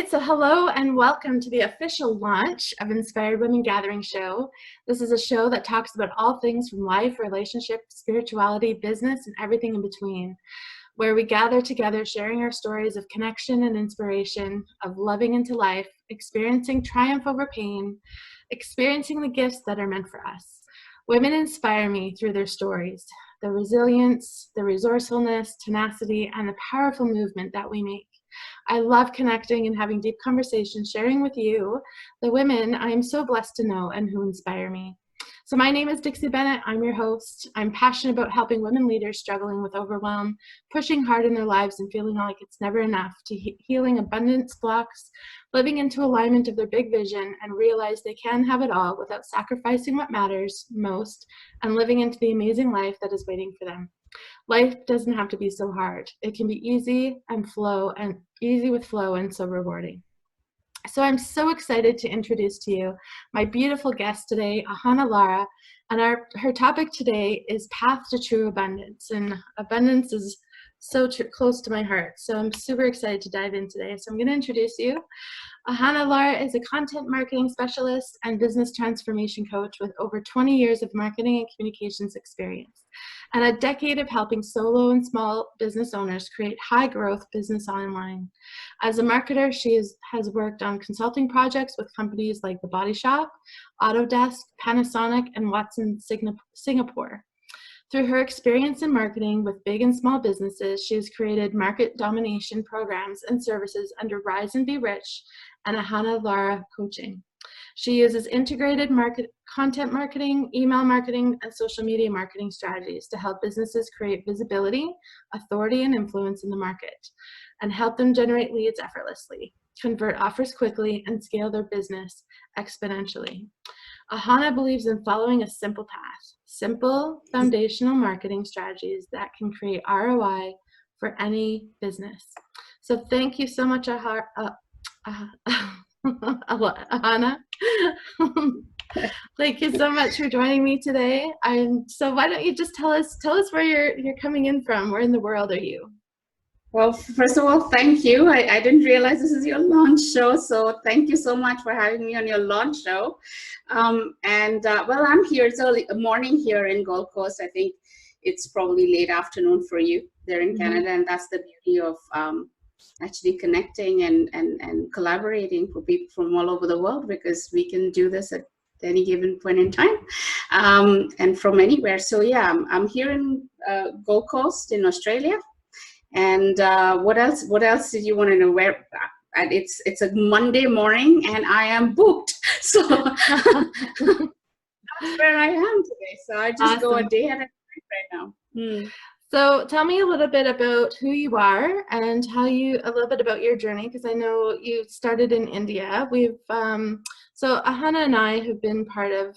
right, so hello and welcome to the official launch of Inspired Women Gathering Show. This is a show that talks about all things from life, relationship, spirituality, business, and everything in between, where we gather together sharing our stories of connection and inspiration, of loving into life, experiencing triumph over pain, experiencing the gifts that are meant for us. Women inspire me through their stories, the resilience, the resourcefulness, tenacity, and the powerful movement that we make. I love connecting and having deep conversations, sharing with you, the women I am so blessed to know and who inspire me. So my name is Dixie Bennett. I'm your host. I'm passionate about helping women leaders struggling with overwhelm, pushing hard in their lives and feeling like it's never enough, to healing abundance blocks, living into alignment of their big vision, and realize they can have it all without sacrificing what matters most and living into the amazing life that is waiting for them. Life doesn't have to be so hard. It can be easy with flow and so rewarding. So I'm so excited to introduce to you my beautiful guest today, Ahana Lara, and her topic today is Path to True Abundance, and abundance is so close to my heart. So I'm super excited to dive in today. So I'm going to introduce you. Ahana Lara is a content marketing specialist and business transformation coach with over 20 years of marketing and communications experience, and a decade of helping solo and small business owners create high growth business online. As a marketer, she has worked on consulting projects with companies like The Body Shop, Autodesk, Panasonic, and Watson Singapore. Through her experience in marketing with big and small businesses, she has created market domination programs and services under Rise and Be Rich and Ahana Lara Coaching. She uses integrated content marketing, email marketing, and social media marketing strategies to help businesses create visibility, authority, and influence in the market, and help them generate leads effortlessly, convert offers quickly, and scale their business exponentially. Ahana believes in following a simple path, simple foundational marketing strategies that can create ROI for any business. So thank you so much, Ahana. Thank you so much for joining me today. So why don't you just tell us where you're coming in from? Where in the world are you? Well, first of all, thank you. I didn't realize this is your launch show, so thank you so much for having me on your launch show. Well, I'm here. It's early morning here in Gold Coast. I think it's probably late afternoon for you there in Canada, and that's the beauty of actually connecting and collaborating for people from all over the world, because we can do this at any given point in time and from anywhere. So yeah, I'm here in Gold Coast in Australia. And what else did you want to know? Where? And it's a Monday morning, and I am booked. So that's where I am today. So I just go a day at a time right now. So tell me a little bit about who you are and a little bit about your journey, because I know you started in India. So Ahana and I have been part of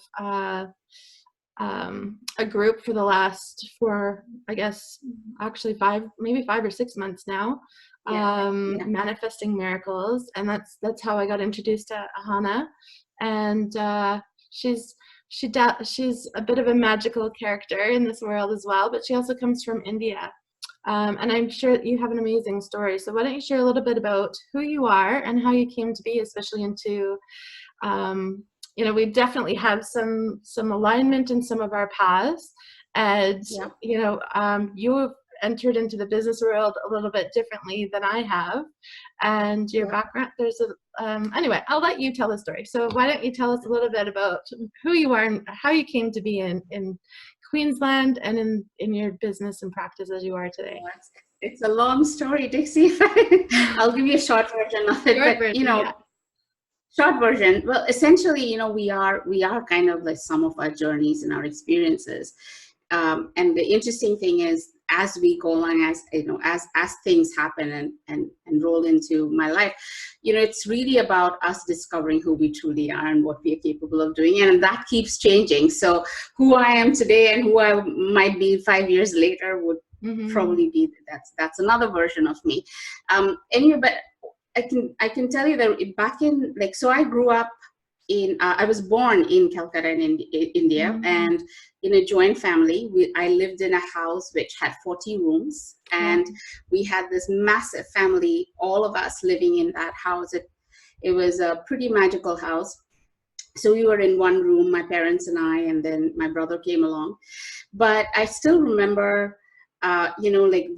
a group for the last I guess actually 5 or 6 months now, manifesting miracles, and that's how I got introduced to Ahana. And she's a bit of a magical character in this world as well, but she also comes from India, and I'm sure you have an amazing story. So why don't you share a little bit about who you are and how you came to be, especially into we definitely have some alignment in some of our paths, and you have entered into the business world a little bit differently than I have, and your background. Anyway, I'll let you tell the story. So why don't you tell us a little bit about who you are and how you came to be in Queensland and in your business and practice as you are today. It's a long story, Dixie. I'll give you a short version of it. Short version. Well, essentially, we are kind of like some of our journeys and our experiences. And the interesting thing is, as we go along, as things happen and roll into my life, it's really about us discovering who we truly are and what we are capable of doing. And that keeps changing. So who I am today and who I might be 5 years later would probably be, that's another version of me. Anyway, but I can tell you that back in, so I grew up I was born in Calcutta in India, and in a joint family. I lived in a house which had 40 rooms, and we had this massive family, all of us living in that house. It was a pretty magical house. So we were in one room, my parents and I, and then my brother came along. But I still remember, like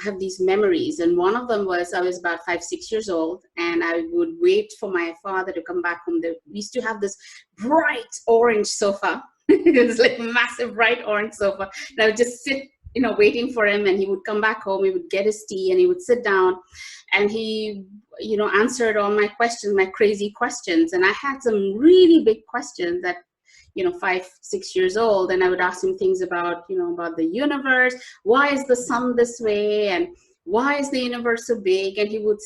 have these memories. And one of them was, I was about 5, 6 years old, and I would wait for my father to come back home. We used to have this bright orange sofa. It was like massive bright orange sofa. And I would just sit, waiting for him, and he would come back home. He would get his tea, and he would sit down, and he, answered all my questions, my crazy questions. And I had some really big questions that, 5, 6 years old, and I would ask him things about, about the universe. Why is the sun this way? And why is the universe so big? And he would,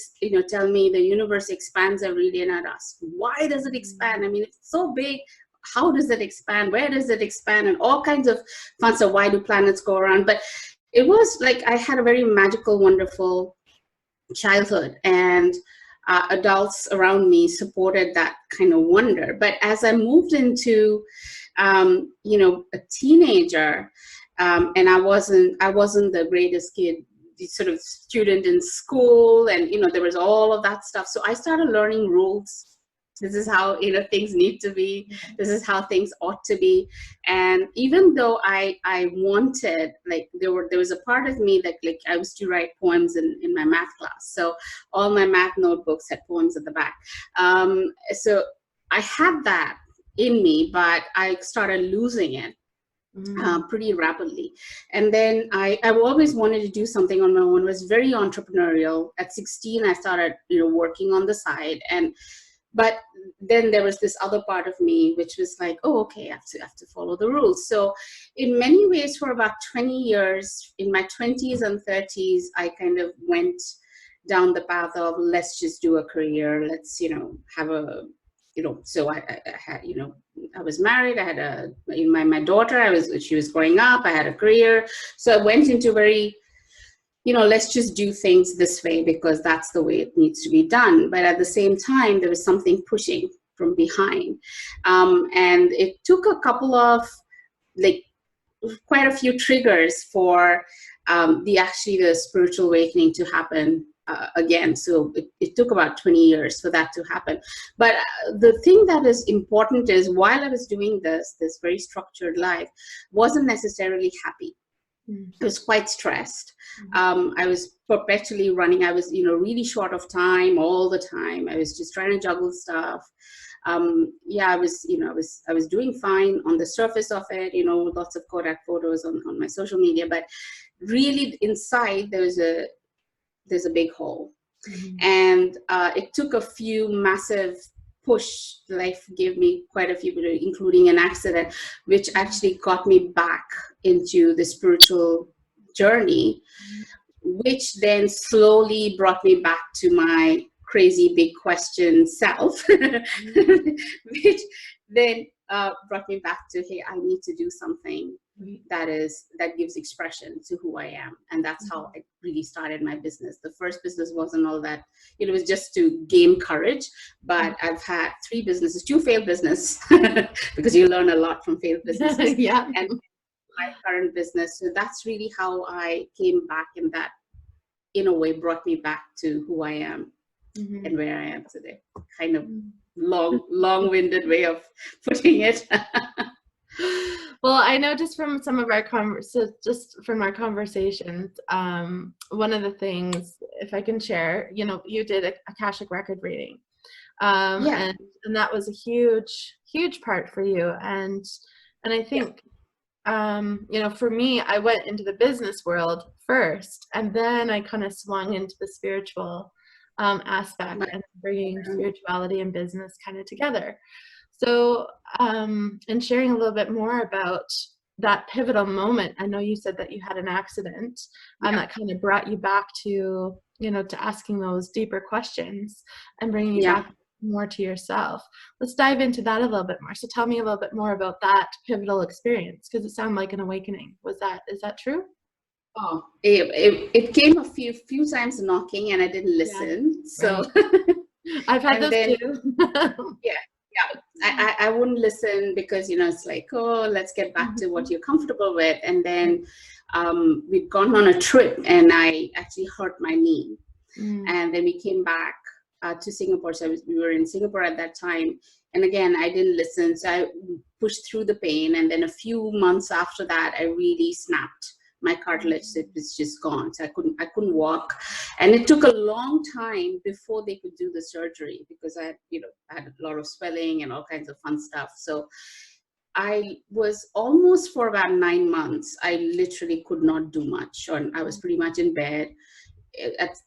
tell me the universe expands every day. And I'd ask, why does it expand? I mean, it's so big. How does it expand? Where does it expand? And all kinds of fun stuff. Why do planets go around? But it was like I had a very magical, wonderful childhood, and adults around me supported that kind of wonder. But as I moved into, a teenager, and I wasn't the greatest kid, the sort of student in school, and there was all of that stuff. So I started learning rules. This is how things need to be. This is how things ought to be. And even though I wanted, like, there was a part of me that, like, I used to write poems in my math class. So all my math notebooks had poems at the back. So I had that in me, but I started losing it pretty rapidly. And then I always wanted to do something on my own. I was very entrepreneurial. At 16, I started working on the side, but then there was this other part of me which was like, oh, okay, I have to follow the rules. So in many ways, for about 20 years, in my 20s and 30s, I kind of went down the path of, let's just do a career. Let's, have a, so I had, I was married. I had my daughter, she was growing up. I had a career. So I went into very, let's just do things this way because that's the way it needs to be done. But at the same time, there was something pushing from behind. And it took a couple of, like, quite a few triggers for the spiritual awakening to happen again. So it took about 20 years for that to happen. But the thing that is important is, while I was doing this very structured life, wasn't necessarily happy. I was quite stressed. I was perpetually running. I was, really short of time all the time. I was just trying to juggle stuff. I was doing fine on the surface of it, lots of Kodak photos on my social media, but really inside there's a big hole. And it took a few massive push. Life gave me quite a few, including an accident, which actually got me back into the spiritual journey, which then slowly brought me back to my crazy big question self, which then brought me back to, hey, I need to do something that gives expression to who I am. And that's how I really started my business. The first business wasn't all that, it was just to gain courage. But I've had 3 businesses, 2 failed business, because you learn a lot from failed businesses. Yeah. And my current business. So that's really how I came back, and that, in a way, brought me back to who I am and where I am today. Kind of long-winded way of putting it. Well, I know just from some of our conversations, one of the things, if I can share, you did a Akashic record reading, and that was a huge part for you. And I think, for me, I went into the business world first, and then I kind of swung into the spiritual aspect, and bringing spirituality and business kind of together. So, and sharing a little bit more about that pivotal moment. I know you said that you had an accident, and that kind of brought you back to, to asking those deeper questions and bringing you back more to yourself. Let's dive into that a little bit more. So tell me a little bit more about that pivotal experience, because it sounded like an awakening. Is that true? Oh, it came a few times knocking, and I didn't listen. So I've had those too. I wouldn't listen because, it's like, oh, let's get back to what you're comfortable with. And then we'd gone on a trip, and I actually hurt my knee. And then we came back to Singapore. So we were in Singapore at that time. And again, I didn't listen. So I pushed through the pain. And then a few months after that, I really snapped my cartilage. It was just gone. So I couldn't walk. And it took a long time before they could do the surgery, because I had a lot of swelling and all kinds of fun stuff. So I was almost, for about 9 months, I literally could not do much. Or I was pretty much in bed at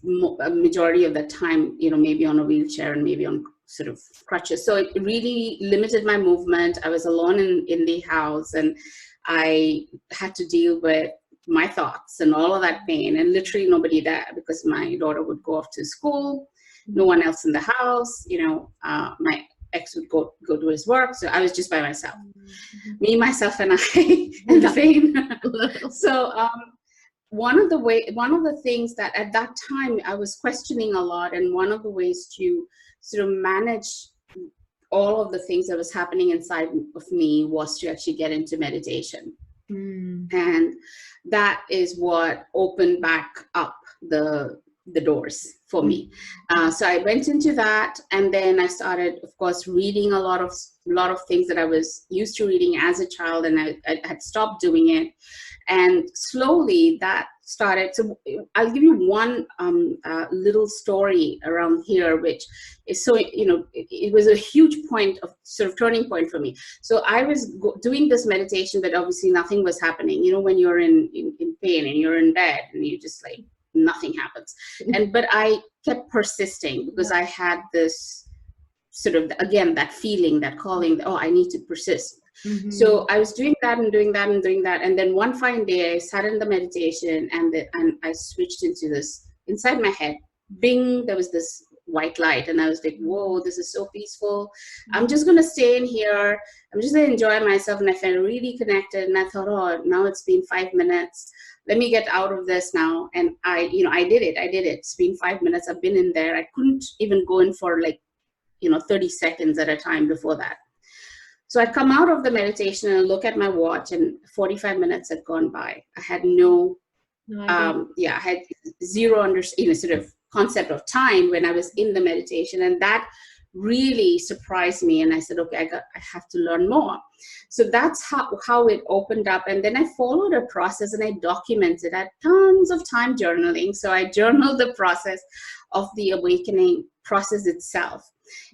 a majority of the time, maybe on a wheelchair and maybe on sort of crutches. So it really limited my movement. I was alone in the house, and I had to deal with my thoughts and all of that pain, and literally nobody there, because my daughter would go off to school, no one else in the house. My ex would go to his work, so I was just by myself, me, myself, and I, and the pain. So one of the things that at that time I was questioning a lot, and one of the ways to sort of manage all of the things that was happening inside of me was to actually get into meditation. And that is what opened back up the doors for me. So I went into that, and then I started, of course, reading a lot of things that I was used to reading as a child, and I had stopped doing it. And slowly that started. So I'll give you one little story around here, which is so, it was a huge point of sort of turning point for me. So I was doing this meditation, but obviously nothing was happening. When you're in pain and you're in bed and you just like, nothing happens. But I kept persisting, because I had this sort of, again, that feeling, that calling, I need to persist. So I was doing that and doing that and doing that. And then one fine day I sat in the meditation, and I switched into this, inside my head, bing, there was this white light. And I was like, whoa, this is so peaceful. I'm just going to stay in here. I'm just going to enjoy myself. And I felt really connected. And I thought, now it's been 5 minutes. Let me get out of this now. And I did it. It's been 5 minutes. I've been in there. I couldn't even go in for 30 seconds at a time before that. So I come out of the meditation and look at my watch, and 45 minutes had gone by. I had I had zero sort of concept of time when I was in the meditation. And that really surprised me. And I said, okay, I have to learn more. So that's how it opened up. And then I followed a process, and I documented. I had tons of time journaling. So I journaled the process of the awakening process itself.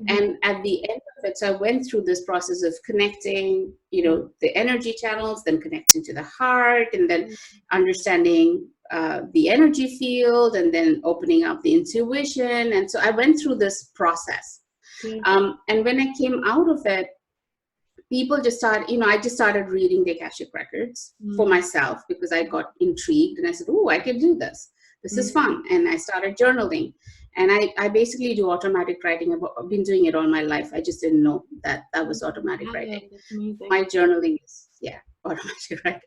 And at the end of it, so I went through this process of connecting, the energy channels, then connecting to the heart, and then understanding the energy field, and then opening up the intuition. And so I went through this process. And when I came out of it, people just started, I just started reading the Akashic records for myself, because I got intrigued, and I said, I can do this. This is fun. And I started journaling. And I basically do automatic writing. I've been doing it all my life. I just didn't know that was automatic writing. My journaling is, automatic writing.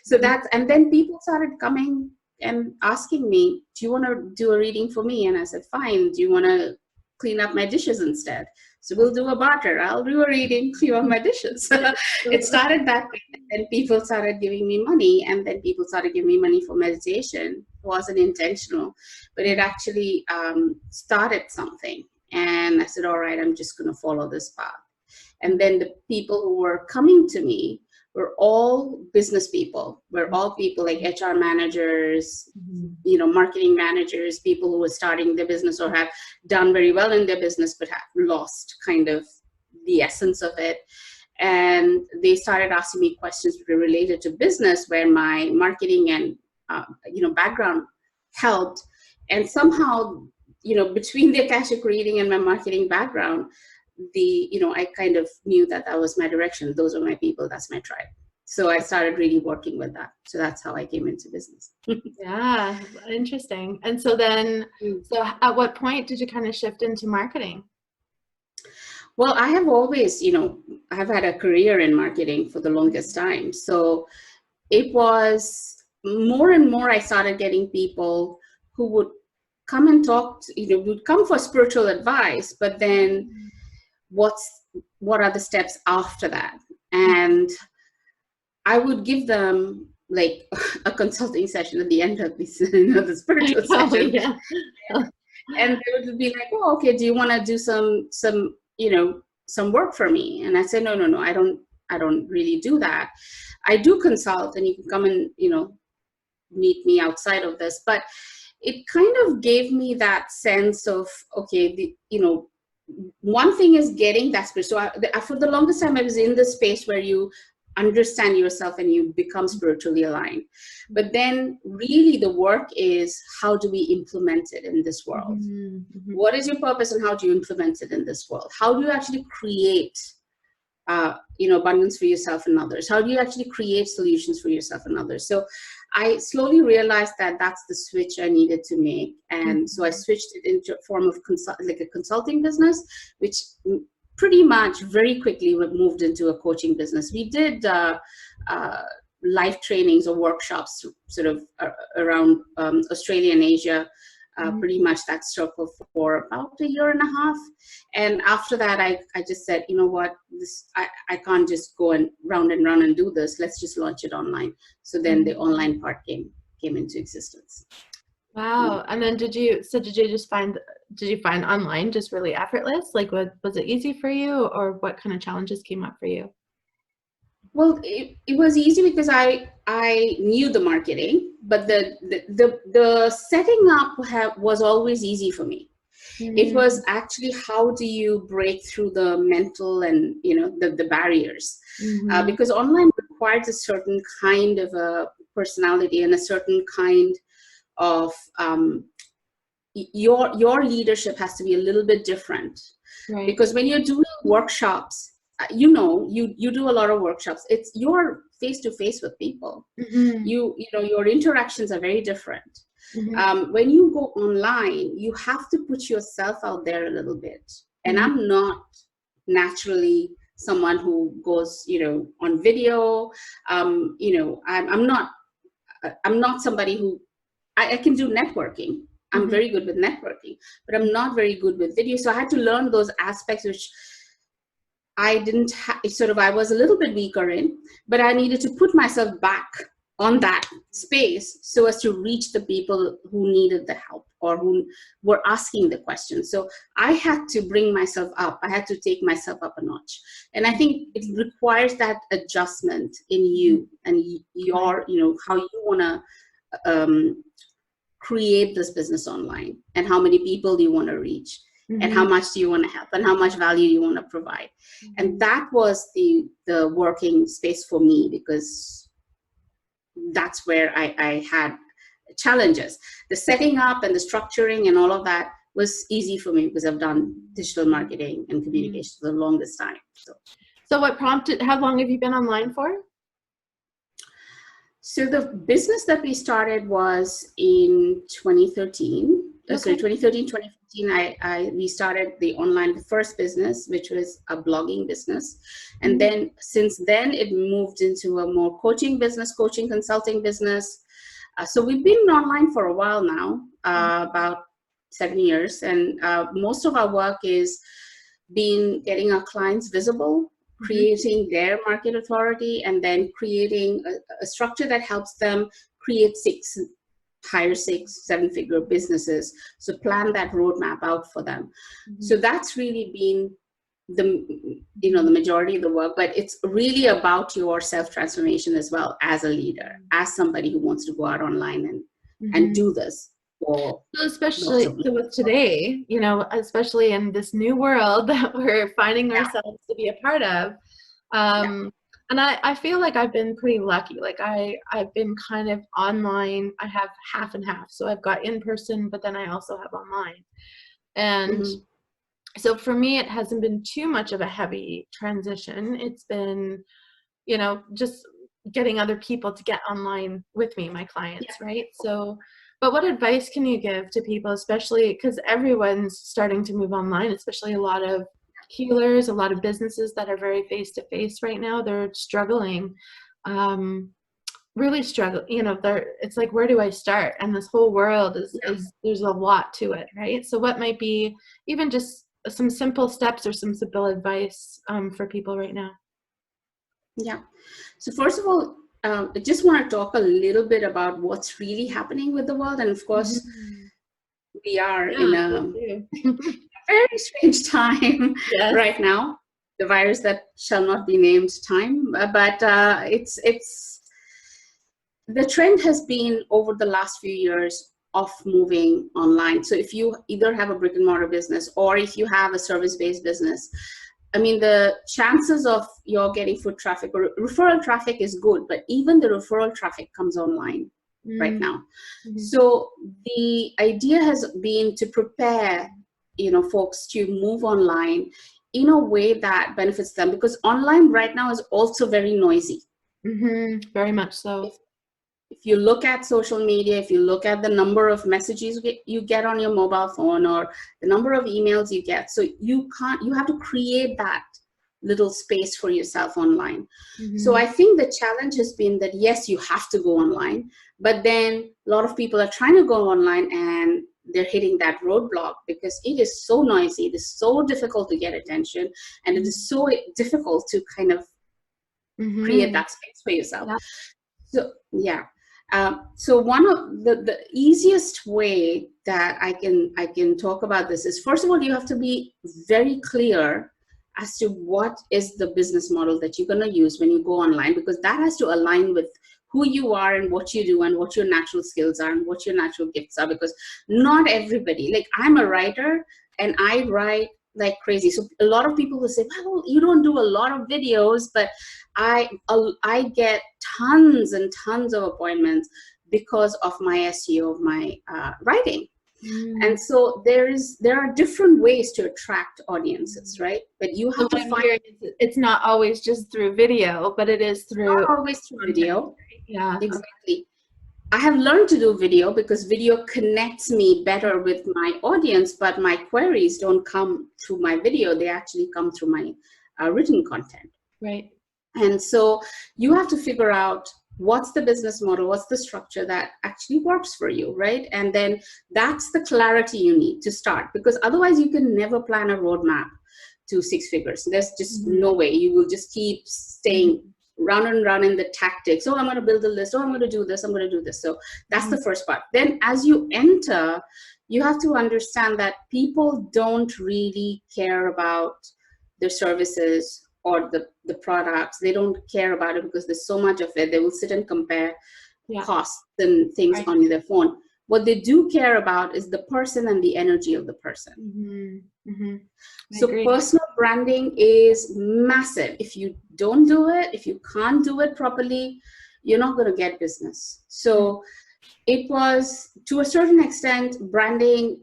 So and then people started coming and asking me, do you want to do a reading for me? And I said, fine. Do you want to clean up my dishes instead? So we'll do a barter. I'll do a reading, clean up my dishes. It started that way. And people started giving me money, and then people started giving me money for meditation. It wasn't intentional, but it actually started something. And I said, all right, I'm just going to follow this path. And then the people who were coming to me were all business people. We're all people like HR managers, marketing managers, people who were starting their business or have done very well in their business, but have lost kind of the essence of it. And they started asking me questions related to business, where my marketing and background helped. And somehow, between the Akashic reading and my marketing background, I kind of knew that was my direction. Those are my people. That's my tribe. So I started really working with that. So that's how I came into business. Yeah, interesting. And so then, at what point did you kind of shift into marketing? Well, I have always, I've had a career in marketing for the longest time. So it was more and more, I started getting people who would come and talk, would come for spiritual advice, but then what are the steps after that? And I would give them like a consulting session at the end of this, the spiritual session. And they would be like, oh, okay, do you want to do some work for me? And I said, no, I don't really do that. I do consult, and you can come and, meet me outside of this. But it kind of gave me that sense of, okay, one thing is getting that space. So for the longest time, I was in the space where you understand yourself and you become spiritually aligned. But then really the work is, how do we implement it in this world? Mm-hmm. What is your purpose and how do you implement it in this world? How do you actually create abundance for yourself and others? How do you actually create solutions for yourself and others? So I slowly realized that that's the switch I needed to make. And so I switched it into a form of like a consulting business, which pretty much very quickly moved into a coaching business. We did live trainings or workshops sort of around Australia and Asia. Pretty much that circle for about a year and a half. And after that, I just said, you know what, I can't just go and run and do this. Let's just launch it online. So then the online part came into existence. Wow. And then did you find online just really effortless? Like, was it easy for you, or what kind of challenges came up for you? Well, it was easy because I knew the marketing, but the setting up was always easy for me. It was actually, how do you break through the mental and the barriers, because online requires a certain kind of a personality and a certain kind of your leadership has to be a little bit different, right? Because when you're doing workshops, you do a lot of workshops. It's you're face to face with people. Your interactions are very different. When you go online, you have to put yourself out there a little bit. And I'm not naturally someone who goes, on video. I'm not somebody who I can do networking. I'm very good with networking, but I'm not very good with video. So I had to learn those aspects which I didn't I was a little bit weaker in, but I needed to put myself back on that space so as to reach the people who needed the help or who were asking the questions. So I had to bring myself up. I had to take myself up a notch. And I think it requires that adjustment in you and your, how you want to create this business online, and how many people do you want to reach. And how much do you want to help, and how much value you want to provide. And that was the working space for me, because that's where I had challenges. The setting up and the structuring and all of that was easy for me, because I've done digital marketing and communication for the longest time. So what prompted, how long have you been online for? So the business that we started was in 2013. Okay. So 2013, 2014, we started the first business, which was a blogging business. And then since then, it moved into a more coaching consulting business. So we've been online for a while now, about 7 years. And most of our work is getting our clients visible, creating their market authority, and then creating a structure that helps them hire 6-7-figure businesses. So plan that roadmap out for them. So that's really been the majority of the work, but it's really about your self-transformation as well, as a leader, as somebody who wants to go out online and do this. So especially with today, especially in this new world that we're finding ourselves to be a part of. And I feel like I've been pretty lucky. Like I've been kind of online. I have half and half. So I've got in person, but then I also have online. And so for me, it hasn't been too much of a heavy transition. It's been, just getting other people to get online with me, my clients, right? So, but what advice can you give to people, especially because everyone's starting to move online, especially a lot of healers, a lot of businesses that are very face-to-face right now, they're struggling, really struggling. It's like, where do I start? And this whole world is there's a lot to it, right? So what might be even just some simple steps or some simple advice for people right now? Yeah. So first of all, I just want to talk a little bit about what's really happening with the world. And of course, we are in a very strange time right now. The virus that shall not be named time, but it's the trend has been over the last few years of moving online. So if you either have a brick and mortar business or if you have a service-based business, I mean, the chances of you're getting foot traffic or referral traffic is good, but even the referral traffic comes online right now. So the idea has been to prepare, folks to move online in a way that benefits them, because online right now is also very noisy. Very much so. If you look at social media, if you look at the number of messages you get on your mobile phone or the number of emails you get, so you have to create that little space for yourself online. So I think the challenge has been that, yes, you have to go online, but then a lot of people are trying to go online and they're hitting that roadblock because it is so noisy, it is so difficult to get attention, and it is so difficult to kind of create that space for yourself. So so one of the easiest way that I can talk about this is, first of all, you have to be very clear as to what is the business model that you're going to use when you go online, because that has to align with who you are and what you do and what your natural skills are and what your natural gifts are. Because not everybody, like I'm a writer and I write like crazy. So a lot of people will say, well, you don't do a lot of videos, but I get tons and tons of appointments because of my SEO, of my writing. And so there are different ways to attract audiences, right? But you have to find, it's not always just through video, but it is through, not always through video. Yeah, exactly. I have learned to do video because video connects me better with my audience, but my queries don't come through my video. They actually come through my written content. Right. And so you have to figure out what's the business model, what's the structure that actually works for you, right? And then that's the clarity you need to start, because otherwise you can never plan a roadmap to 6 figures. There's just no way. You will just keep staying round and round in the tactics. Oh, I'm going to build a list. Oh, I'm going to do this. I'm going to do this. So that's the first part. Then as you enter, you have to understand that people don't really care about their services or the products. They don't care about it because there's so much of it. They will sit and compare costs and things on their phone. What they do care about is the person and the energy of the person. So personal branding is massive. If you don't do it, if you can't do it properly, you're not going to get business. So it was, to a certain extent, branding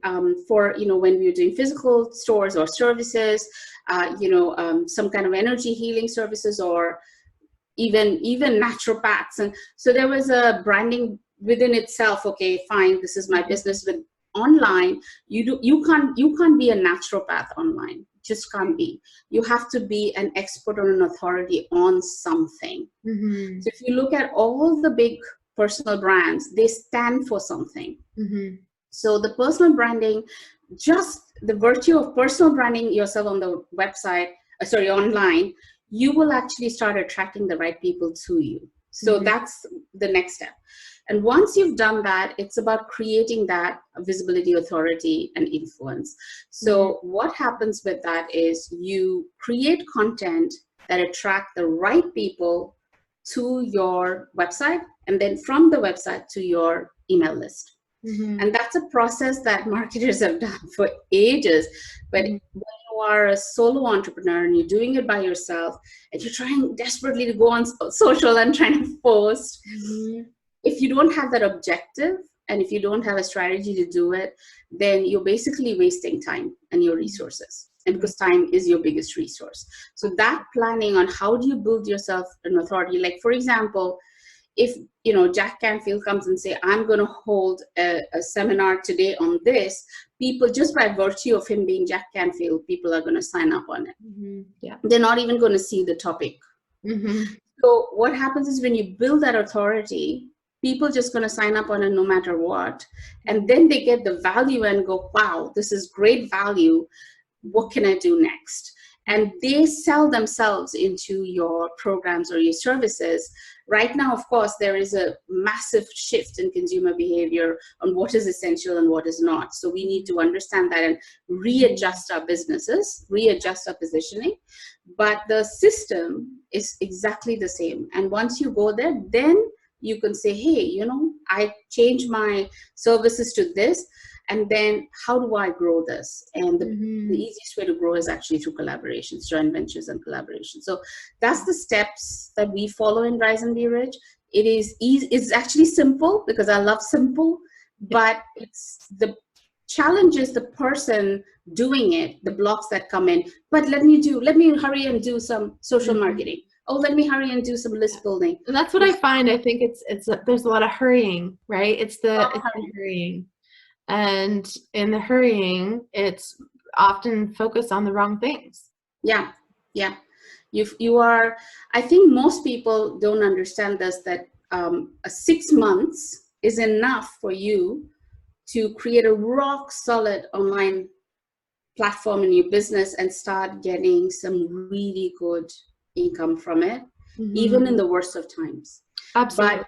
for, when we were doing physical stores or services, some kind of energy healing services, or even naturopaths. And so there was a branding within itself. Okay, fine, this is my business. With online, you can't be a naturopath online. Just can't be. You have to be an expert or an authority on something. So if you look at all the big personal brands, they stand for something. So the personal branding, just the virtue of personal branding yourself on the website, online, you will actually start attracting the right people to you. So that's the next step. And once you've done that, it's about creating that visibility, authority, and influence. So what happens with that is you create content that attract the right people to your website, and then from the website to your email list. And that's a process that marketers have done for ages. But when you are a solo entrepreneur and you're doing it by yourself and you're trying desperately to go on social and trying to post, if you don't have that objective and if you don't have a strategy to do it, then you're basically wasting time and your resources. And because time is your biggest resource. So that planning on how do you build yourself an authority, like for example, if Jack Canfield comes and say, I'm going to hold a seminar today on this, people, just by virtue of him being Jack Canfield, people are going to sign up on it. They're not even going to see the topic. So what happens is when you build that authority, people just going to sign up on it no matter what. And then they get the value and go, wow, this is great value. What can I do next? And they sell themselves into your programs or your services Right now, of course, there is a massive shift in consumer behavior on what is essential and what is not. So we need to understand that and readjust our businesses, readjust our positioning. But the system is exactly the same. And once you go there, then you can say, hey, you know, I change my services to this, and then how do I grow this? And the easiest way to grow is actually through collaborations, joint ventures and collaborations. So that's the steps that we follow in Rise and Be Rich. It is easy. It's actually simple because I love simple, but it's the challenge is the person doing it, the blocks that come in. But let me hurry and do some social marketing. Oh, let me hurry and do some list building. And that's what I find. I think there's a lot of hurrying, right? It's the hurrying. And in the hurrying, it's often focused on the wrong things. Yeah. You are, I think most people don't understand this, that 6 months is enough for you to create a rock solid online platform in your business and start getting some really good income from it, even in the worst of times. Absolutely.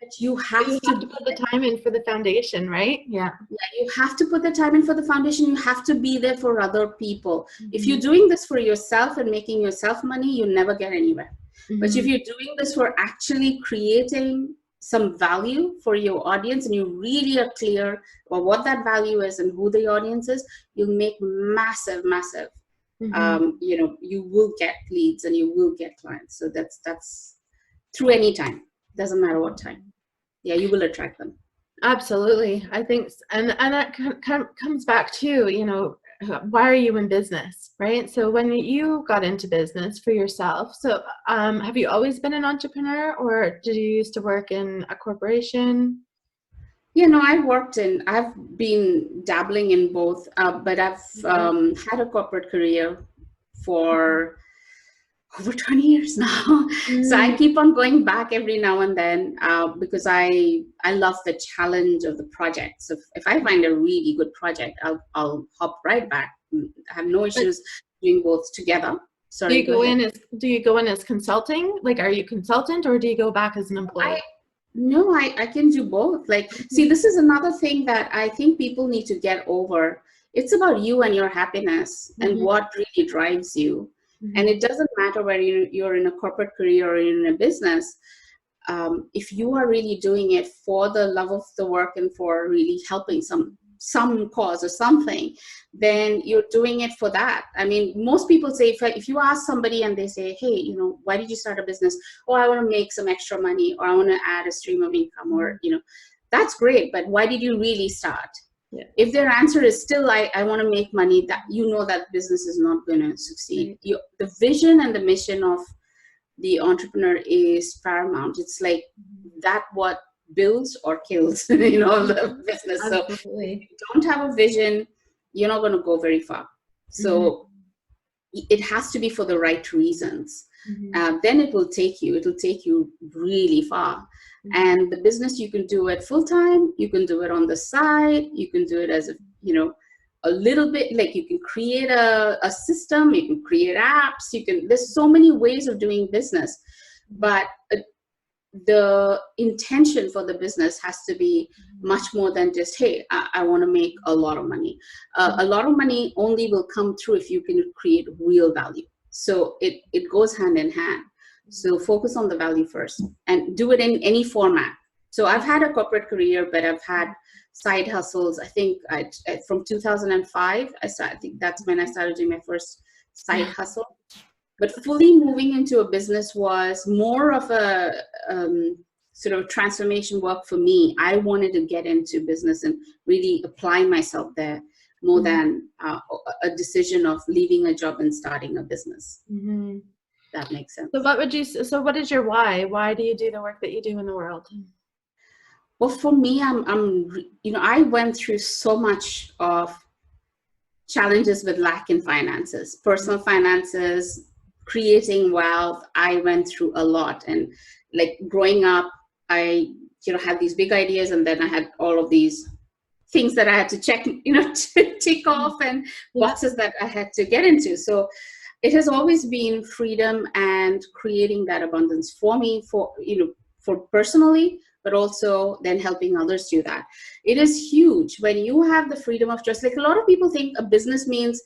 But you have to put the time in for the foundation, right? Yeah, you have to put the time in for the foundation. You have to be there for other people. If you're doing this for yourself and making yourself money, you never get anywhere. But if you're doing this for actually creating some value for your audience, and you really are clear about what that value is and who the audience is, you'll make massive you know, you will get leads and you will get clients. So that's through any time, doesn't matter what time. Yeah, you will attract them. Absolutely. I think, and that kind of comes back to, you know, why are you in business, right? So when you got into business for yourself, so have you always been an entrepreneur, or did you used to work in a corporation? Yeah, no, I've been dabbling in both, but I've had a corporate career for over 20 years now. So I keep on going back every now and then because I love the challenge of the project. So if I find a really good project, I'll hop right back. I have no issues doing both together. Sorry, do you go in as consulting? Like, are you consultant, or do you go back as an employee? No, I can do both. Like, see, this is another thing that I think people need to get over. It's about you and your happiness and what really drives you. And it doesn't matter whether you're in a corporate career or in a business. If you are really doing it for the love of the work and for really helping some cause or something, then you're doing it for that. I mean, most people say, if you ask somebody and they say, hey, you know, why did you start a business? Oh, I want to make some extra money, or I want to add a stream of income, or, you know, that's great. But why did you really start? Yeah. If their answer is still, I want to make money, that you know that business is not going to succeed. Right. The vision and the mission of the entrepreneur is paramount. It's like that what builds or kills, you know, the business. Absolutely. So if you don't have a vision, you're not going to go very far. So it has to be for the right reasons. Then it'll take you really far. And the business, you can do it full time, you can do it on the side, you can do it as a, you know, a little bit, like you can create a system, you can create apps, there's so many ways of doing business. But the intention for the business has to be much more than just, hey, I want to make a lot of money. A lot of money only will come through if you can create real value. So it goes hand in hand. So focus on the value first and do it in any format. So I've had a corporate career, but I've had side hustles. I think from 2005, I think that's when I started doing my first side hustle. But fully moving into a business was more of a sort of transformation work for me. I wanted to get into business and really apply myself there more than a decision of leaving a job and starting a business. That makes sense. So what is your why? Why do you do the work that you do in the world? Well, for me, I went through so much of challenges with lack in finances, personal finances, creating wealth. I went through a lot, and like growing up, I had these big ideas, and then I had all of these things that I had to check, to tick off, and boxes that I had to get into. So it has always been freedom and creating that abundance for me, for personally, but also then helping others do that. It is huge when you have the freedom of choice. Like, a lot of people think a business means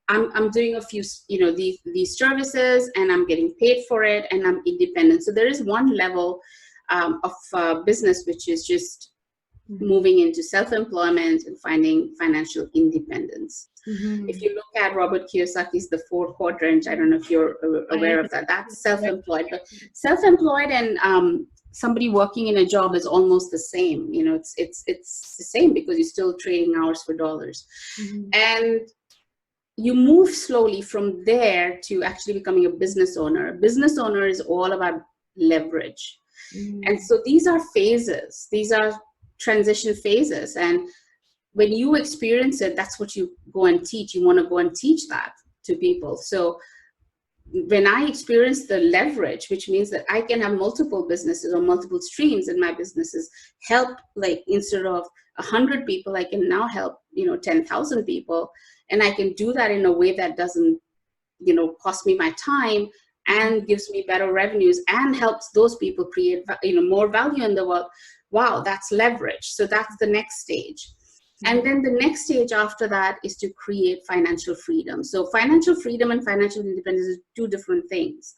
I'm doing a few, these services and I'm getting paid for it and I'm independent. So there is one level of business, which is just moving into self-employment and finding financial independence. If you look at Robert Kiyosaki's The Four Quadrant, I don't know if you're aware of that. That's self-employed. But self-employed and somebody working in a job is almost the same. It's the same, because you're still trading hours for dollars. And you move slowly from there to actually becoming a business owner. A business owner is all about leverage. And so these are phases. These are transition phases. And when you experience it, that's what you go and teach. You want to go and teach that to people. So when I experience the leverage, which means that I can have multiple businesses or multiple streams in my businesses, help, like, instead of 100 people, I can now help, 10,000 people. And I can do that in a way that doesn't, cost me my time and gives me better revenues and helps those people create, more value in the world. Wow, that's leverage. So that's the next stage. And then the next stage after that is to create financial freedom. So financial freedom and financial independence is two different things.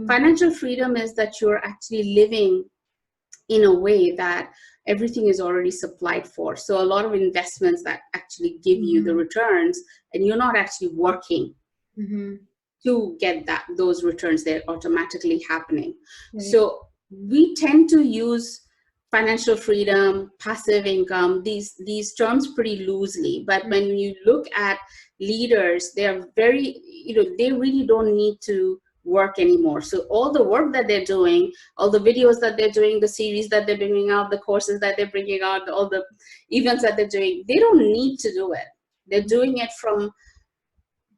Financial freedom is that you're actually living in a way that everything is already supplied for. So a lot of investments that actually give you the returns, and you're not actually working to get those returns. They're automatically happening. So we tend to use financial freedom, passive income, these terms pretty loosely. But when you look at leaders, they're very, they really don't need to work anymore. So all the work that they're doing, all the videos that they're doing, the series that they're bringing out, the courses that they're bringing out, all the events that they're doing, they don't need to do it. They're doing it from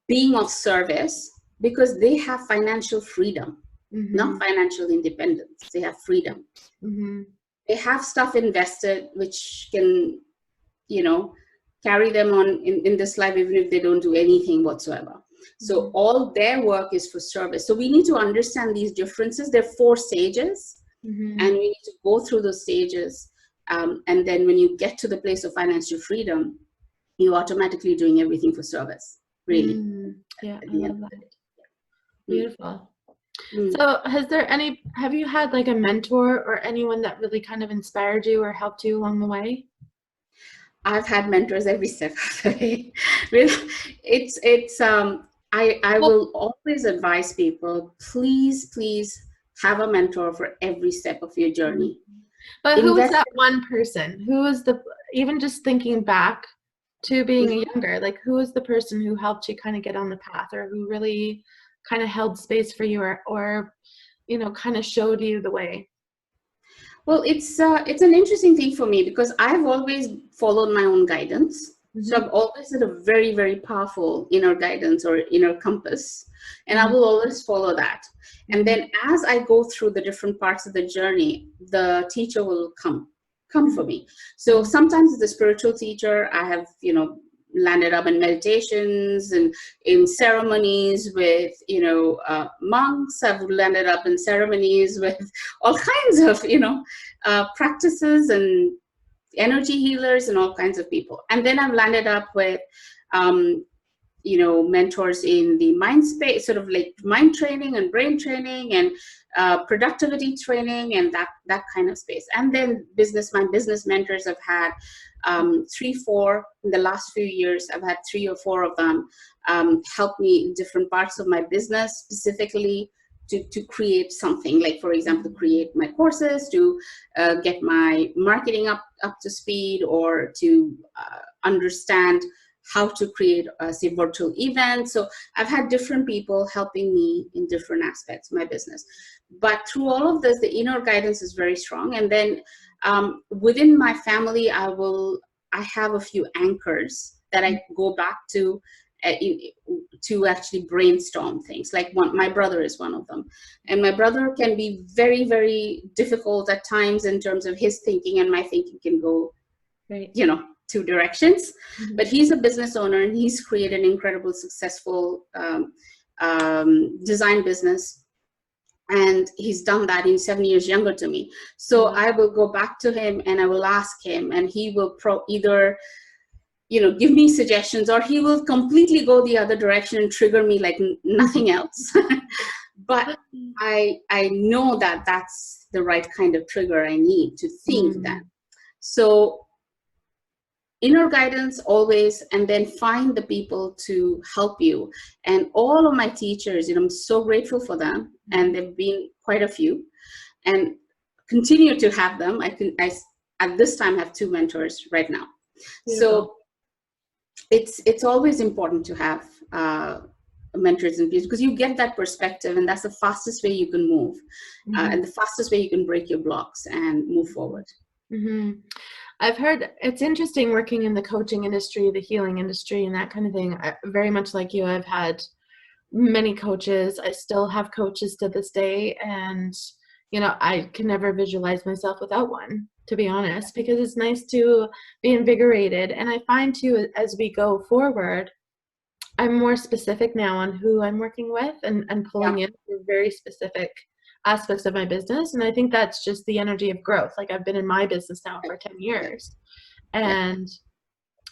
being of service because they have financial freedom, not financial independence. They have freedom. They have stuff invested which can, carry them on in this life, even if they don't do anything whatsoever. So all their work is for service. So we need to understand these differences. There are 4 stages, and we need to go through those stages. And then when you get to the place of financial freedom, you're automatically doing everything for service, really. Yeah, I love that. Beautiful. So have you had like a mentor or anyone that really kind of inspired you or helped you along the way? I've had mentors every step of the way. Really, I will always advise people, please have a mentor for every step of your journey. But who was that one person? Who was even just thinking back to being younger, like who was the person who helped you kind of get on the path, or who really kind of held space for you, or kind of showed you the way? Well, it's an interesting thing for me because I've always followed my own guidance. So I've always had a very, very powerful inner guidance or inner compass, and I will always follow that. And then as I go through the different parts of the journey, the teacher will come for me. So sometimes as a spiritual teacher, I have, landed up in meditations and in ceremonies with, monks. I've landed up in ceremonies with all kinds of, practices and energy healers and all kinds of people. And then I've landed up with, mentors in the mind space, sort of like mind training and brain training and productivity training and that kind of space. And then my business mentors I've had 3, 4 in the last few years. I've had 3 or 4 of them help me in different parts of my business, specifically to create something, like, for example, create my courses, to get my marketing up to speed, or to understand how to create, say, virtual events. So I've had different people helping me in different aspects of my business. But through all of this, the inner guidance is very strong. And then within my family, I have a few anchors that I go back to actually brainstorm things. Like my brother is one of them. And my brother can be very, very difficult at times in terms of his thinking, and my thinking can go, right, 2 directions. But he's a business owner, and he's created an incredible, successful design business. And he's done that. He's 7 years younger to me. So I will go back to him and I will ask him, and he will either, give me suggestions, or he will completely go the other direction and trigger me like nothing else. But I know that that's the right kind of trigger I need to think that. So inner guidance always, and then find the people to help you. And all of my teachers, I'm so grateful for them, and they've been quite a few, and continue to have them. I at this time have 2 mentors right now. Beautiful. So it's always important to have mentors and peers, because you get that perspective, and that's the fastest way you can move, and the fastest way you can break your blocks and move forward. I've heard it's interesting working in the coaching industry, the healing industry, and that kind of thing. Very much like you, I've had many coaches. I still have coaches to this day, and I can never visualize myself without one, to be honest, because it's nice to be invigorated. And I find too, as we go forward, I'm more specific now on who I'm working with, and pulling in for very specific aspects of my business. And I think that's just the energy of growth. Like, I've been in my business now for 10 years, and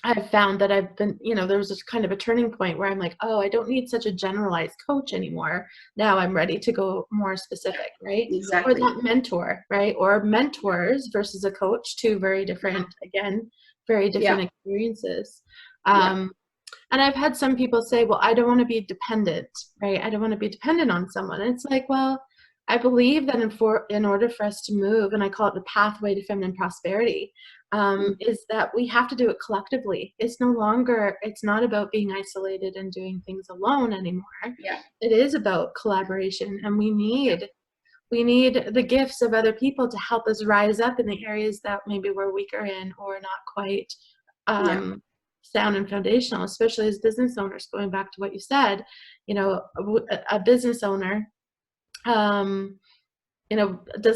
I've found that I've been, there was this kind of a turning point where I'm like, oh, I don't need such a generalized coach anymore. Now I'm ready to go more specific, right? Exactly. Or that mentor, right? Or mentors versus a coach, 2 very different, again, very different experiences. And I've had some people say, well, I don't want to be dependent, right? I don't want to be dependent on someone. And it's like, well, I believe that in order for us to move, and I call it the pathway to feminine prosperity, is that we have to do it collectively. It's not about being isolated and doing things alone anymore. Yeah. It is about collaboration, and we need the gifts of other people to help us rise up in the areas that maybe we're weaker in, or not quite sound and foundational, especially as business owners. Going back to what you said, a business owner doesn't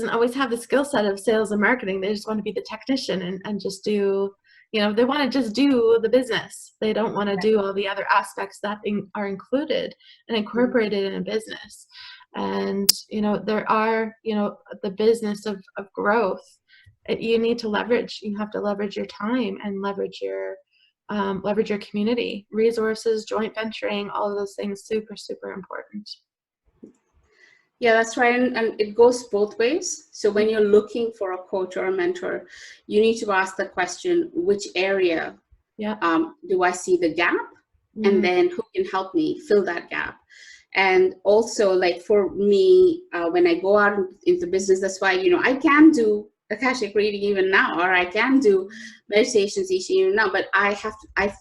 always have the skill set of sales and marketing. They just want to be the technician and just do, they want to just do the business. They don't want to do all the other aspects that are included and incorporated in a business. And, there are, the business of growth. You need to leverage. You have to leverage your time and leverage your community, resources, joint venturing, all of those things, super, super important. Yeah, that's right. And it goes both ways. So when you're looking for a coach or a mentor, you need to ask the question, which area do I see the gap? And then who can help me fill that gap? And also, like for me, when I go out into business, that's why, I can do Akashic reading even now, or I can do meditations teaching even now, but I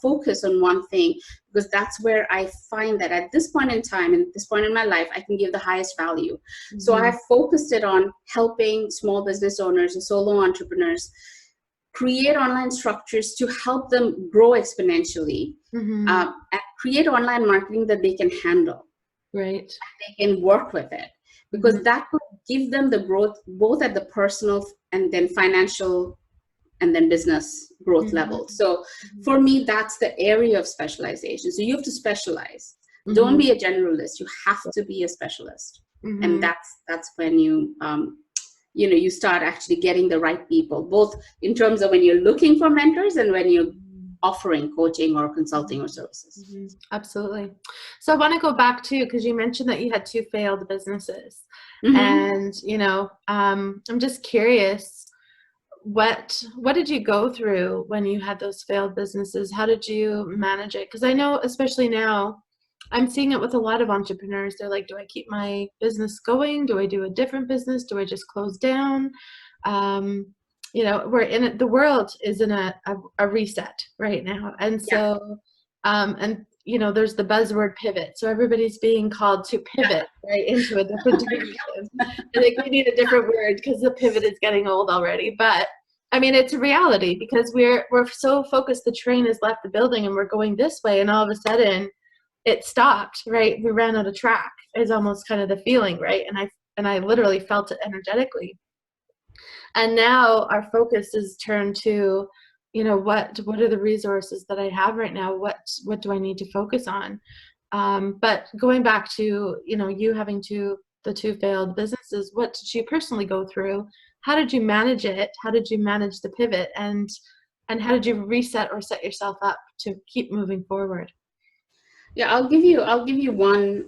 focus on one thing, because that's where I find that at this point in time, and this point in my life, I can give the highest value. So I have focused it on helping small business owners and solo entrepreneurs create online structures to help them grow exponentially, and create online marketing that they can handle. Right. They can work with it, because that will give them the growth both at the personal and then financial and then business growth level. So for me, that's the area of specialization. So you have to specialize. Don't be a generalist. You have to be a specialist. And that's when you you start actually getting the right people, both in terms of when you're looking for mentors and when you're offering coaching or consulting or services. Absolutely. So I want to go back to, because you mentioned that you had 2 failed businesses, and I'm just curious, what did you go through when you had those failed businesses? How did you manage it? Because I know, especially now, I'm seeing it with a lot of entrepreneurs. They're like, do I keep my business going? Do I do a different business? Do I just close down? We're in it. The world is in a reset right now. And so, there's the buzzword pivot. So everybody's being called to pivot right into a different direction. I think we need a different word, because the pivot is getting old already. But I mean, it's a reality, because we're so focused. The train has left the building and we're going this way. And all of a sudden it stopped, right? We ran out of track is almost kind of the feeling, right? And I literally felt it energetically. And now our focus is turned to, what are the resources that I have right now? What do I need to focus on? But going back to, you having the two failed businesses, what did you personally go through? How did you manage it? How did you manage the pivot? And how did you reset or set yourself up to keep moving forward? Yeah, I'll give you one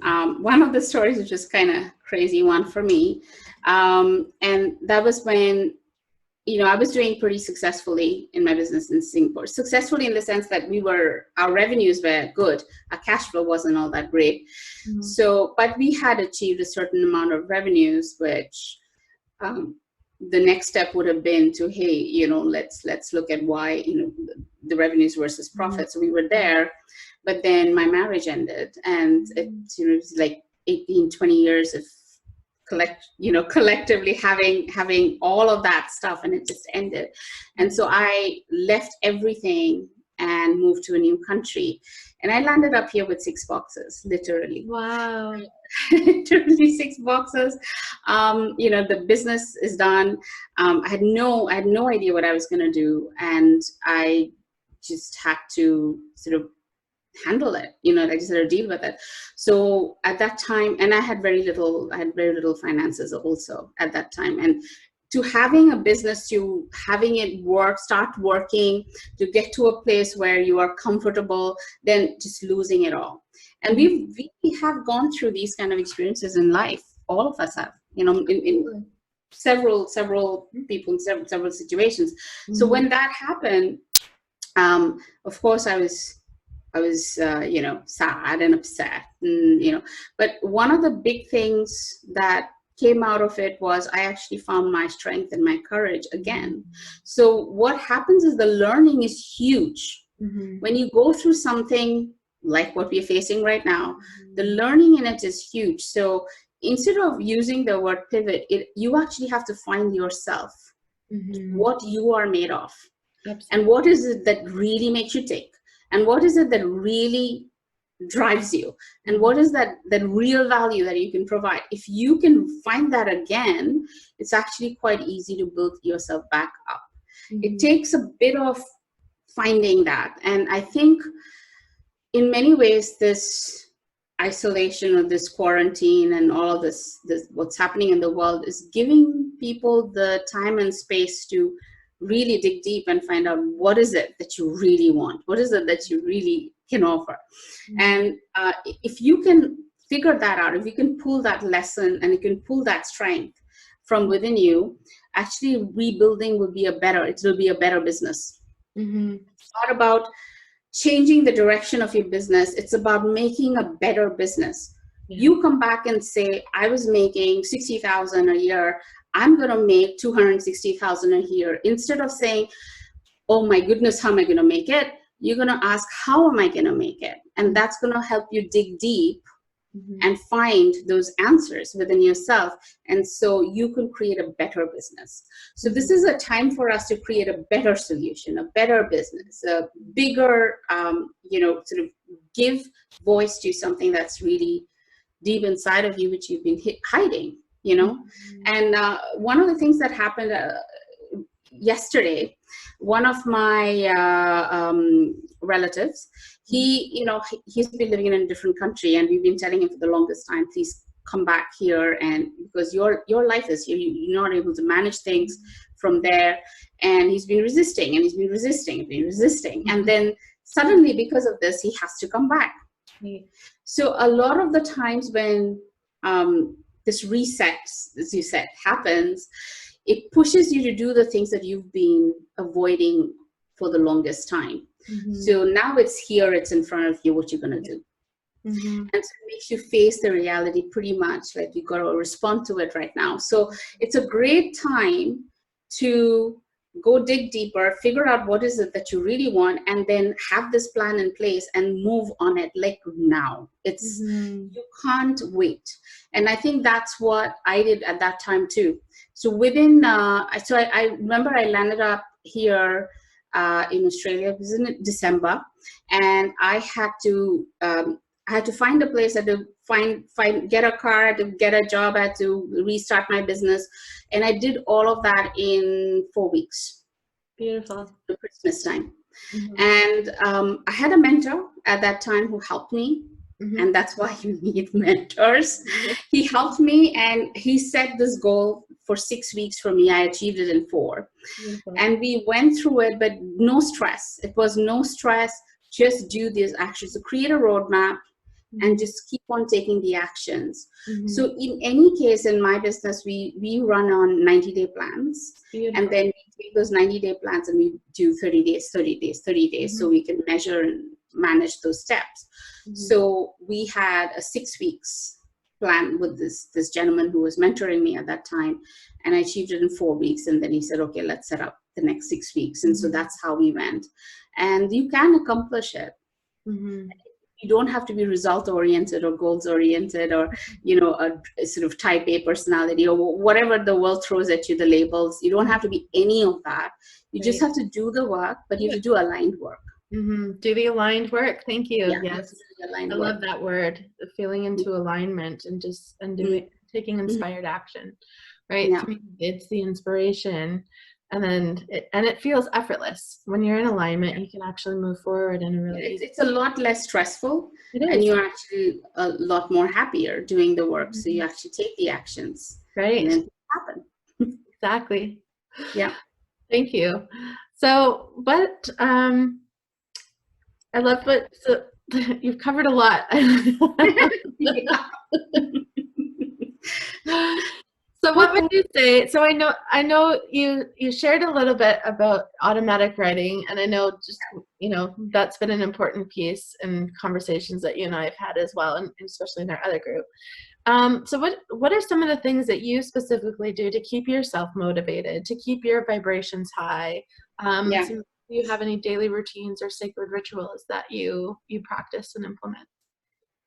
of the stories, which is kind of crazy one for me, and that was when I was doing pretty successfully in my business in Singapore. Successfully in the sense that our revenues were good, our cash flow wasn't all that great. Mm-hmm. So, but we had achieved a certain amount of revenues, which the next step would have been to, hey, let's look at why, the revenues versus profit. So we were there, but then my marriage ended, and it was like 18, 20 years of collectively having all of that stuff, and it just ended. And so I left everything and moved to a new country, and I landed up here with 6 boxes, literally. Wow. Literally 6 boxes. The business is done. I had no idea what I was going to do, and I just had to sort of handle it. I just had to deal with it. So at that time, and I had very little finances also at that time. And to having a business, to having it start working, to get to a place where you are comfortable, then just losing it all. And we have gone through these kind of experiences in life. All of us have, in several people in several situations. Mm-hmm. So when that happened, of course I was sad and upset, and, but one of the big things that came out of it was I actually found my strength and my courage again. So what happens is the learning is huge. Mm-hmm. When you go through something like what we're facing right now, the learning in it is huge. So instead of using the word pivot, you actually have to find yourself, what you are made of. Absolutely. And what is it that really makes you tick, and what is it that really drives you, and what is that real value that you can provide. If you can find that again, it's actually quite easy to build yourself back up. It takes a bit of finding that, and I think in many ways this isolation or this quarantine and all of this what's happening in the world is giving people the time and space to really dig deep and find out what is it that you really want, what is it that you really can offer. And if you can figure that out, if you can pull that lesson and you can pull that strength from within you, actually rebuilding will be it will be a better business. It's not about changing the direction of your business, it's about making a better business. You come back and say, I was making 60,000 a year, I'm going to make 260,000 a year. Instead of saying, oh my goodness, how am I going to make it? You're going to ask, how am I going to make it? And that's going to help you dig deep and find those answers within yourself. And so you can create a better business. So this is a time for us to create a better solution, a better business, a bigger, sort of give voice to something that's really deep inside of you, which you've been hiding. And one of the things that happened yesterday, one of my relatives, he's been living in a different country, and we've been telling him for the longest time, please come back here, and because your life is here, you're not able to manage things from there. And he's been resisting, and he's been resisting, and then suddenly, because of this, he has to come back. So a lot of the times when this reset, as you said, happens, it pushes you to do the things that you've been avoiding for the longest time. So now it's here, it's in front of you, what you're going to do. And so it makes you face the reality pretty much like you got to respond to it right now. So it's a great time to go dig deeper, figure out what is it that you really want, and then have this plan in place and move on it like now. It's you can't wait. And I think that's what I did at that time too. So within I remember I landed up here in Australia. It was in December, and I had to find a place. I had to get a car, I had to get a job, I had to restart my business, and I did all of that in 4 weeks. Beautiful. Christmas time. And I had a mentor at that time who helped me And that's why you need mentors. He helped me, and he set this goal for 6 weeks for me. I achieved it in 4. And we went through it, but no stress. It was no stress. Just do these actions. So create a roadmap and just keep on taking the actions. So in any case, in my business, we run on 90-day plans. And then we take those 90-day plans and we do 30 days, 30 days, 30 days. So we can measure and manage those steps. So we had a 6 weeks plan with this gentleman who was mentoring me at that time, and I achieved it in 4 weeks. And then he said, okay, let's set up the next 6 weeks. And so that's how we went. And you can accomplish it. You don't have to be result oriented or goals oriented, or a sort of type A personality, or whatever the world throws at you, the labels. You don't have to be any of that. You just have to do the work, but you have to do aligned work. Do the aligned work. Thank you. Yeah, yes, I love that word, the feeling into alignment, and taking inspired action. Right. Yeah. To me, it's the inspiration. And then it feels effortless when you're in alignment. You can actually move forward in a really it's a lot less stressful. It is. And you're actually a lot more happier doing the work. So you actually take the actions, right, and then happen. Exactly. Yeah. Thank you. So what I love what you've covered a lot. So what would you say? So I know you shared a little bit about automatic writing, and I know that's been an important piece in conversations that you and I have had as well, and especially in our other group. So what are some of the things that you specifically do to keep yourself motivated, to keep your vibrations high? So do you have any daily routines or sacred rituals that you practice and implement?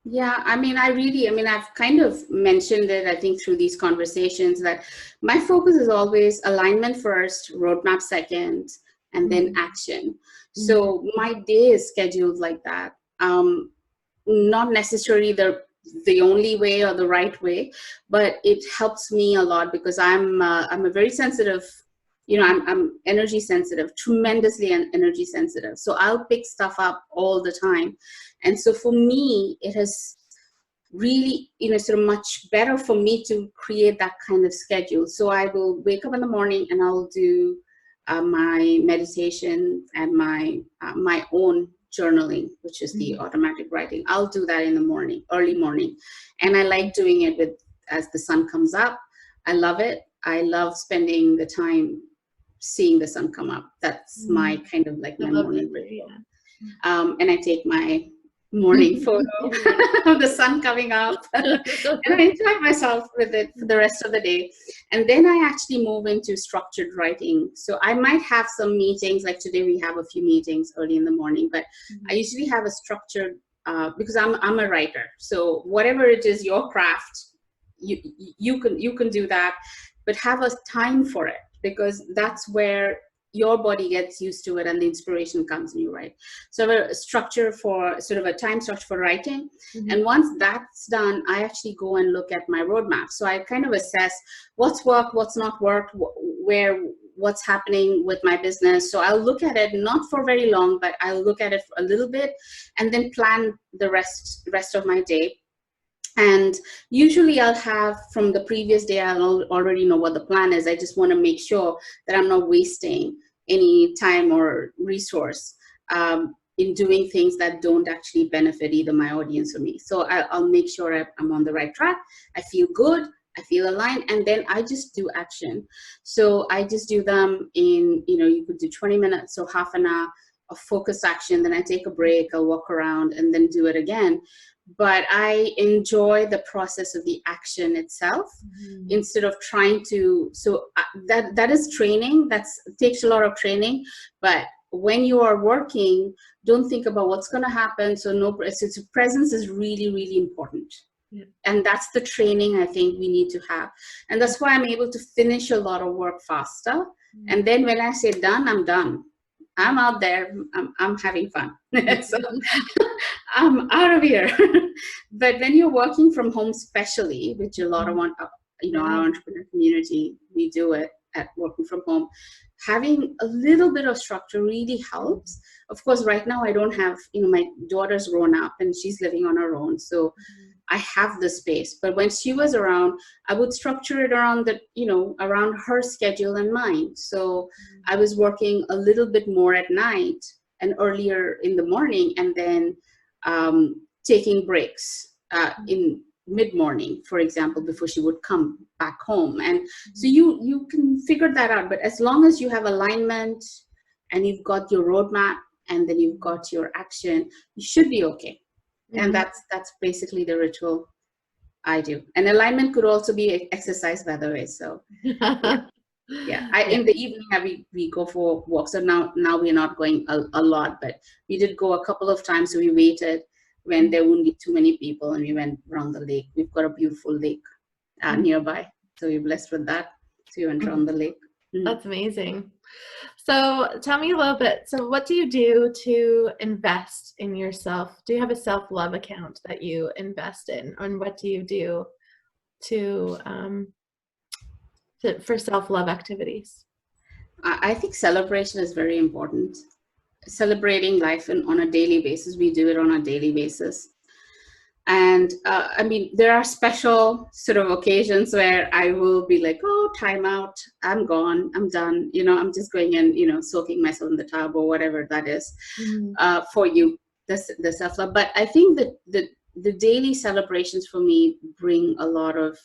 Yeah, I've kind of mentioned it, I think, through these conversations, that my focus is always alignment first, roadmap second, and then action. So my day is scheduled like that. Not necessarily the only way or the right way, but it helps me a lot because I'm a very sensitive, I'm energy sensitive, tremendously energy sensitive. So I'll pick stuff up all the time. And so for me, it has really, sort of much better for me to create that kind of schedule. So I will wake up in the morning and I'll do my meditation and my own journaling, which is the automatic writing. I'll do that in the morning, early morning. And I like doing it as the sun comes up. I love it. I love spending the time seeing the sun come up. That's my kind of like my morning ritual. And I take my morning photo of the sun coming up and I enjoy myself with it for the rest of the day. And then I actually move into structured writing. So I might have some meetings, like today we have a few meetings early in the morning, but I usually have a structured because I'm a writer. So whatever it is, your craft, you can do that, but have a time for it, because that's where your body gets used to it and the inspiration comes and you write. So a structure for sort of a time structure for writing. And once that's done, I actually go and look at my roadmap. So I kind of assess what's worked, what's not worked, what's happening with my business. So I'll look at it, not for very long, but I'll look at it for a little bit and then plan the rest of my day. And usually I'll have from the previous day, I'll already know what the plan is. I just want to make sure that I'm not wasting any time or resource in doing things that don't actually benefit either my audience or me. So I'll make sure I'm on the right track. I feel good. I feel aligned. And then I just do action. So I just do them in, you could do 20 minutes or half an hour of focus action. Then I take a break. I'll walk around and then do it again. But I enjoy the process of the action itself instead of trying to, so that is training. That takes a lot of training. But when you are working, don't think about what's going to happen. So presence is really, really important. Yeah. And that's the training I think we need to have. And that's why I'm able to finish a lot of work faster. And then when I say done, I'm done. I'm out there, I'm having fun. So I'm out of here. But when you're working from home, especially, which a lot of our entrepreneur community, we do it. at working from home, having a little bit of structure really helps. Of course, right now I don't have, my daughter's grown up and she's living on her own. So I have the space. But when she was around, I would structure it around around her schedule and mine. So I was working a little bit more at night and earlier in the morning, and then taking breaks in mid-morning, for example, before she would come back home. And so you can figure that out. But as long as you have alignment and you've got your roadmap and then you've got your action, you should be okay. And that's basically the ritual I do. And alignment could also be exercise, by the way. So in the evening we go for walks. So now we're not going a lot, but we did go a couple of times. So we waited when there wouldn't be too many people, and we went around the lake. We've got a beautiful lake nearby, so we're blessed with that. So we went around the lake. That's amazing. So tell me a little bit. So what do you do to invest in yourself? Do you have a self-love account that you invest in? And what do you do for self-love activities? I think celebration is very important. Celebrating life on a daily basis. We do it on a daily basis. And I mean, there are special sort of occasions where I will be like, oh, time out, I'm gone, I'm done. I'm just going and, soaking myself in the tub or whatever that is for you, the self-love. But I think that the daily celebrations for me bring a lot of,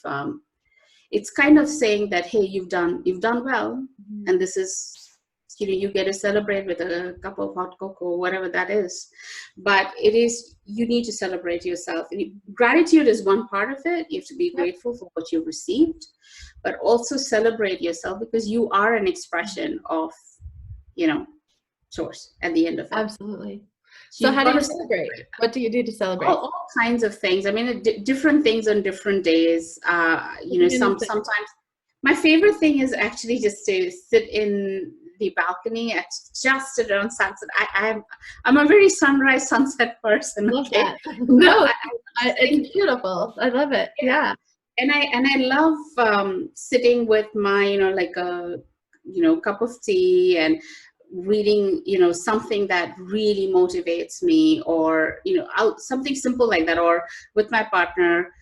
it's kind of saying that, hey, you've done well. And this is, you get to celebrate with a cup of hot cocoa, whatever that is. But you need to celebrate yourself. And gratitude is one part of it. You have to be grateful for what you've received, but also celebrate yourself, because you are an expression of, source at the end of it. Absolutely. So how do you celebrate? What do you do to celebrate? All kinds of things. I mean, different things on different days. Sometimes my favorite thing is actually just to sit in the balcony at just around sunset. I'm a very sunrise sunset person. Love that. No, it's beautiful. I love it. Yeah. And I love sitting with my like a cup of tea and reading something that really motivates me, or something simple like that, or with my partner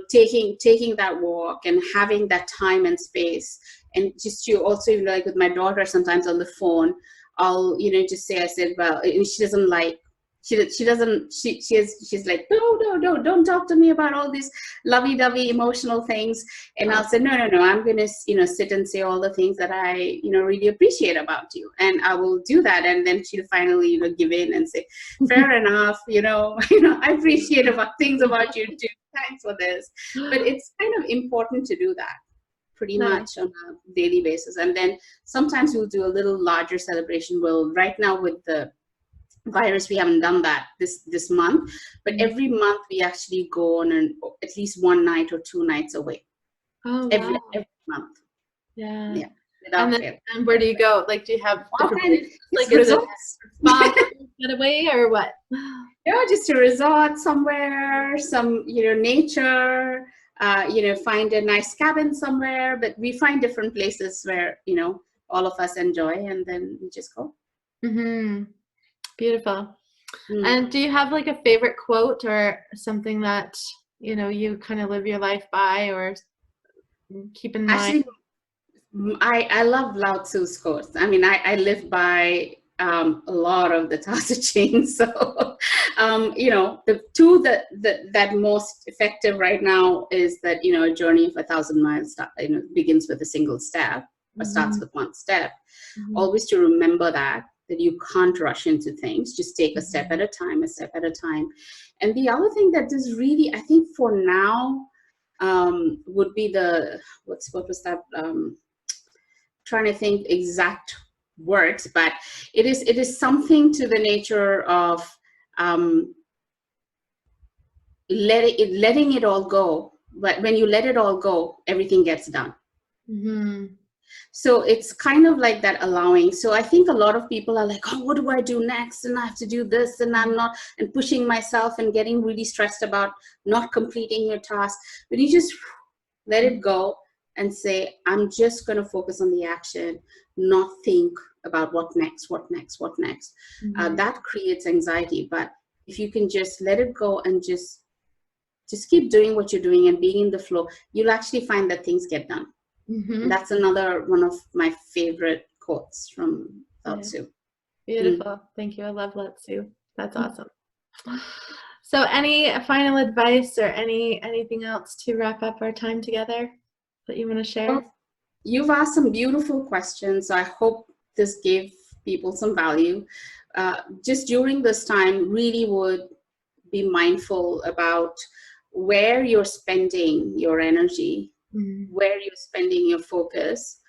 taking that walk and having that time and space. And just to also, like with my daughter, sometimes on the phone, I'll, just say, I said, well, she doesn't like, she's like, no, don't talk to me about all these lovey-dovey emotional things. And I'll say, no, I'm going to, sit and say all the things that I, really appreciate about you. And I will do that. And then she'll finally, give in and say, fair enough, I appreciate things about you too. Thanks for this. But it's kind of important to do that pretty much on a daily basis. And then sometimes we'll do a little larger celebration. Well, right now with the virus, we haven't done that this month, but every month we actually go on at least one night or 2 nights away. Every month. Yeah. And where do you go? Like, do you have like resorts? Getaway or what? Just a resort somewhere, some nature. Find a nice cabin somewhere, but we find different places where, all of us enjoy, and then we just go. Beautiful. And do you have like a favorite quote or something that, you kind of live your life by or keep in mind? Actually, I love Lao Tzu's quotes. I mean, I live by a lot of the Tao Te Ching. So, the two that most effective right now is that, a journey of 1,000 miles, begins with a single step, or starts with one step. Always to remember that you can't rush into things. Just take a step at a time. And the other thing that is really, I think for now, would be what was that? Trying to think exact words, but it is something to the nature of letting it all go. But when you let it all go, everything gets done. So it's kind of like that allowing. So I think a lot of people are like, oh, what do I do next? And I have to do this, and and pushing myself and getting really stressed about not completing your task. But you just let it go. and say, I'm just going to focus on the action, not think about what next, what next, what next. That creates anxiety. But if you can just let it go and just keep doing what you're doing and being in the flow, you'll actually find that things get done. That's another one of my favorite quotes from Lao Tzu. Beautiful. Thank you. I love Lao Tzu. That's awesome. So any final advice or anything else to wrap up our time together that you want to share? Well, you've asked some beautiful questions. I hope this gave people some value. Just during this time, really would be mindful about where you're spending your energy, where you're spending your focus,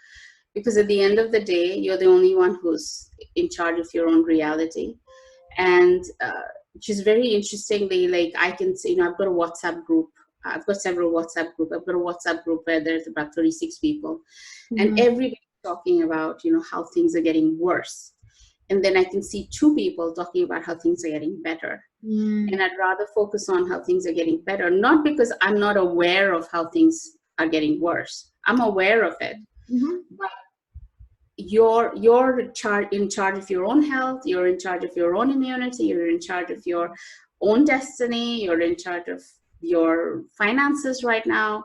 because at the end of the day, you're the only one who's in charge of your own reality. And which is very interestingly, like I can say, I've got a WhatsApp group. I've got several WhatsApp groups. I've got a WhatsApp group where there's about 36 people, and everybody's talking about, how things are getting worse. And then I can see 2 people talking about how things are getting better. And I'd rather focus on how things are getting better, not because I'm not aware of how things are getting worse. I'm aware of it. But you're in charge of your own health, you're in charge of your own immunity, you're in charge of your own destiny, you're in charge of your finances right now.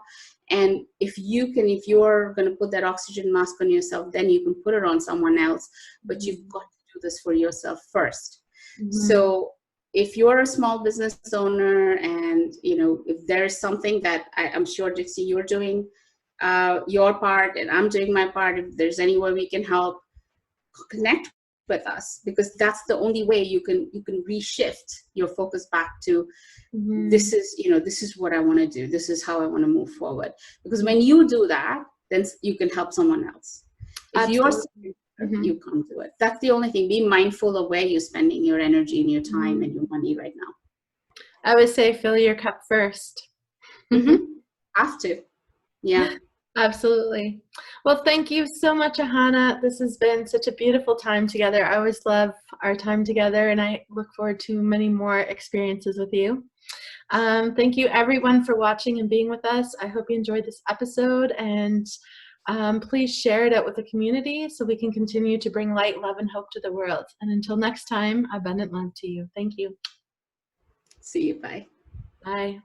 And if you're going to put that oxygen mask on yourself, then you can put it on someone else, but you've got to do this for yourself first. So if you're a small business owner and if there's something that I'm sure, Dixie, you're doing your part and I'm doing my part, if there's any way we can help, connect with us, because that's the only way you can reshift your focus back to this is what I want to do, this is how I want to move forward. Because when you do that, then you can help someone else. If you're you can't do it. That's the only thing. Be mindful of where you're spending your energy and your time and your money right now. I would say fill your cup first. Have to. Yeah. Absolutely. Well, thank you so much, Ahana. This has been such a beautiful time together. I always love our time together, and I look forward to many more experiences with you. Thank you, everyone, for watching and being with us. I hope you enjoyed this episode, and please share it out with the community so we can continue to bring light, love, and hope to the world. And until next time, abundant love to you. Thank you. See you. Bye. Bye.